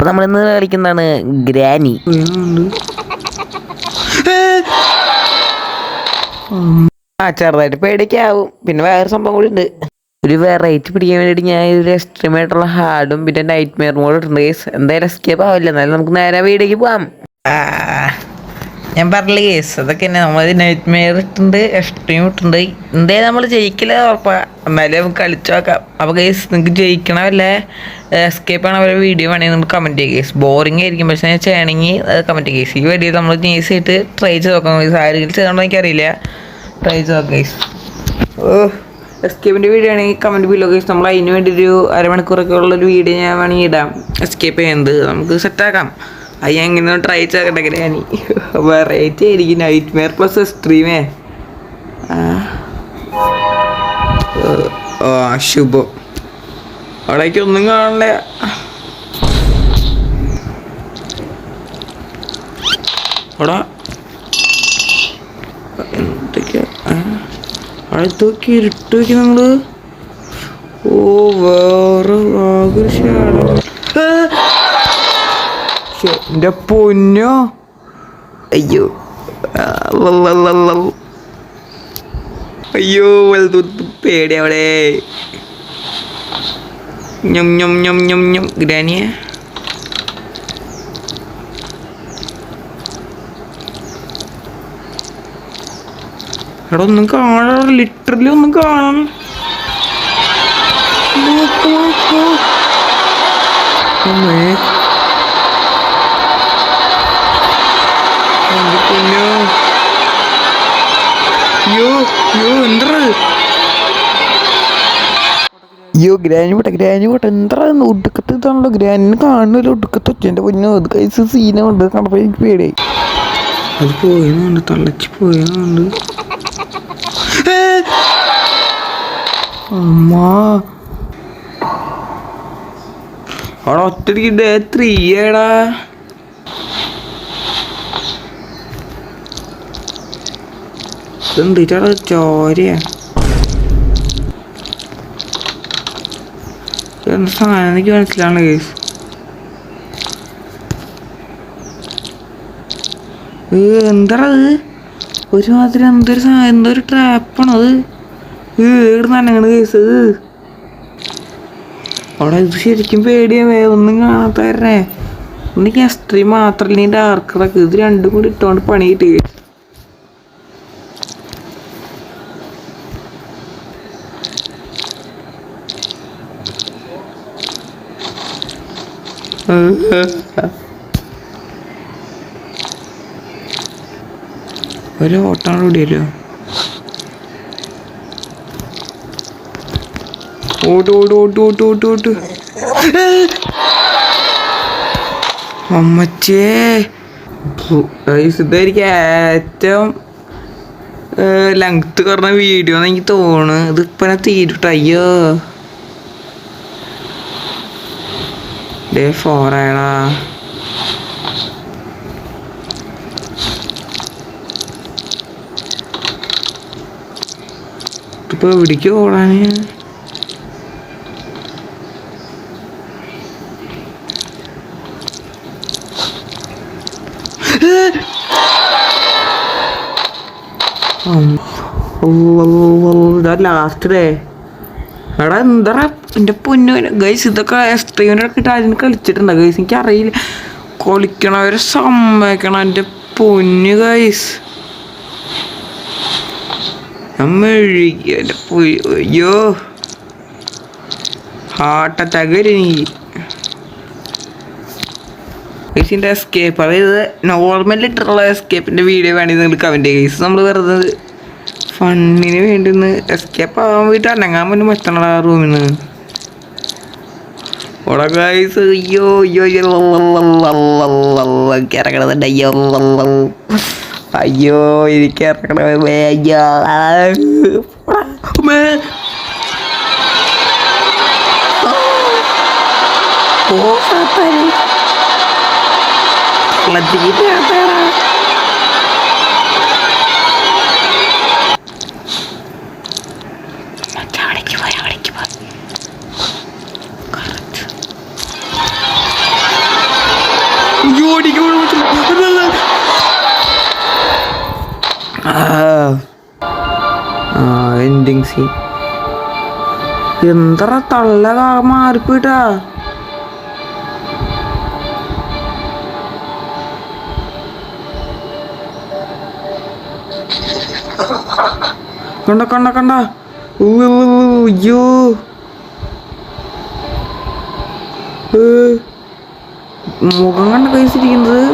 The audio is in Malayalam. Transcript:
അപ്പോൾ നമ്മളിന്ന് കളിക്കുന്നതാണ് ഗ്രാനി. ചെറുതായിട്ട് പേടിക്കാവും. പിന്നെ വേറെ സംഭവം കൂടി ഉണ്ട്. ഒരു വെറൈറ്റി പിടിക്കാൻ വേണ്ടിയിട്ട് ഞാൻ ഒരു എക്സ്ട്രീം ആയിട്ടുള്ള ഹാർഡും പിന്നെ നൈറ്റ് മെയർ മോഡ് ഇട്ടുണ്ട് ഗൈസ്. എന്തായാലും എസ്കേപ്പ് ആവില്ല, എന്നാലും നമുക്ക് നേരെ വീട്ടിലേക്ക് പോവാം. ഞാൻ പറഞ്ഞില്ല കേസ്, അതൊക്കെ തന്നെ നമ്മൾ നൈറ്റ് മെയർ ഇട്ടുണ്ട്, എക്സ്ട്രീം ഇട്ടുണ്ട്. എന്തായാലും നമ്മൾ ജയിക്കില്ല ഉറപ്പാ, എന്നാലും നമുക്ക് കളിച്ചു നോക്കാം. അപ്പോൾ കേസ് നിങ്ങൾക്ക് ജയിക്കണമല്ലേ എസ്കേപ്പ് ആണ് അവരുടെ വീഡിയോ വേണമെങ്കിൽ നമുക്ക് കമൻറ്റ് ചെയ്യുക കേസ്. ബോറിംഗ് ആയിരിക്കും, പക്ഷേ ഞാൻ ചെയ്യണമെങ്കിൽ അത് കമൻറ്റ് ചെയ്യുക കേസ്. ഈ വീഡിയോ നമ്മൾ നേഴ്സ് ആയിട്ട് ട്രൈ ചെയ്ത് നോക്കാം കേസ്. ആരെങ്കിലും ചെയ്യണമെന്ന് എനിക്കറിയില്ല, ട്രൈ ചെയ്ത് നോക്കാം കേസ്. എസ്കേപ്പിൻ്റെ വീഡിയോ ആണെങ്കിൽ കമൻറ്റ് ബില്ലോ കേസ്. നമ്മൾ അതിന് വേണ്ടി ഒരു അരമണിക്കൂറൊക്കെ ഉള്ളൊരു വീഡിയോ ഞാൻ വേണമെങ്കിൽ ഇടാം. എസ്കേപ്പ് ചെയ്യുന്നത് നമുക്ക് സെറ്റാക്കാം. അത് ഞാൻ ഇങ്ങനെ ട്രൈ ചെയ്തേക്കട്ടെ ഗ്രാനി. വെറൈറ്റി ആയിരിക്കും, നൈറ്റ് മെയർ പ്ലസ് എക്സ്ട്രീമേ. ശുഭം അവിടേക്ക് ഒന്നും കാണണേ. അവിടെ എന്തൊക്കെയാ അവിടെ ഇതൊക്കെ ഇരുട്ട് വയ്ക്കും നമ്മള്. ഓ വേറെ ആകർഷണം. എൻ്റെ പൊന്നോ, അയ്യോ അയ്യോ വലുത് പേടി. അവിടെ ഞം ഞം ഞം ഞം ഞം ഗ്രാനിയെ എടാ ഒന്നും കാണാൻ, ലിറ്ററലി ഒന്നും കാണാൻ. അയ്യോ ഗ്രാനി പോട്ടെ എന്താ ഒടുക്കത്തെ ഇതാണല്ലോ. ഗ്രാനിന് കാണുന്നല്ലോ ഒടുക്കത്തെ ഒച്ചേൻ്റെ പൊന്നോ. അത് കഴിച്ച് സീനുണ്ട് കണ്ടപ്പോൾ എനിക്ക് പേടിയായി. അത് പോയെന്നുണ്ട്, തള്ളച്ച് പോയെന്നുണ്ട്. അമ്മാ അവിടെ ഒറ്റയ്ക്ക് ഡേ 3 ഏടാ. എന്തിട്ടാ ചോരയാ എന്താ സാധനം എനിക്ക് മനസ്സിലാണ് കേസ്. എന്താ അത് ഒരുമാതിരി എന്തൊരു സാധനം, എന്തൊരു ട്രാപ്പാണ് അത്. നനങ്ങണ് കേസ്. അവിടെ ഇത് ശരിക്കും പേടിയാവേ. ഒന്നും കാണാത്ത തരണേ. ഒന്നിക്ക് എക്സ്ട്രീം മാത്രമല്ല ഈ ഡാർക്കറൊക്കെ, ഇത് രണ്ടും കൂടി ഇട്ടോണ്ട് പണി കിട്ടി. ഒരു ഓട്ടം കൂടി വരുമോ? ഓട്ട് അമ്മച്ചേ. ഇതായിരിക്കും ഏറ്റവും ലെങ്ത് കുറഞ്ഞ വീഡിയോ എന്ന് എനിക്ക് തോന്നുന്നു. ഇതിപ്പോ തീരുട്ടോ. അയ്യോ ഡേ 4 ആയടാ. ഇതിപ്പോ എവിടേക്ക് ഓടാന്? ലാസ്റ്റ് ഡേ എടാ എന്താ എൻ്റെ പൊന്നു ഗൈസ്. ഇതൊക്കെ എക്സ്ട്രീമിനൊക്കെ ഇട്ട് അതിന് കളിച്ചിട്ടുണ്ടോ ഗൈസ്? എനിക്കറിയില്ല. കളിക്കണവരെ സമ്മതിക്കണം എൻ്റെ പൊന്നു ഗൈസ്. എൻ്റെ അയ്യോ ഹാർട്ട് അറ്റാക്ക് വരും എനിക്ക്. ഗൈസിൻ്റെ എസ്കേപ്പ്, അതായത് നോർമൽ ഇട്ടുള്ള എസ്കേപ്പിൻ്റെ വീഡിയോ വേണമെങ്കിൽ നിങ്ങൾ കമൻറ്റ് ചെയ്യുക ഗൈസ്. നമ്മൾ വെറുതെ ഫണ്ണിന് വേണ്ടി ഒന്ന് എസ്കേപ്പ് ആവാൻ വേണ്ടിയിട്ട് അനങ്ങാൻ വേണ്ടി മറ്റണ റൂമിൽ നിന്ന്. ഓടെ ഗൈസ് അയ്യോ അയ്യോ ഇറങ്ങണതുണ്ട്. അയ്യോ അയ്യോ എനിക്ക് ഇറങ്ങണ എൻഡിങ് സീൻ എന്താ തള്ള മാറിപ്പോയിട്ടാ. കണ്ട കണ്ട കണ്ട അയ്യോ മുഖം കണ്ട കഴിച്ചിരിക്കുന്നത്.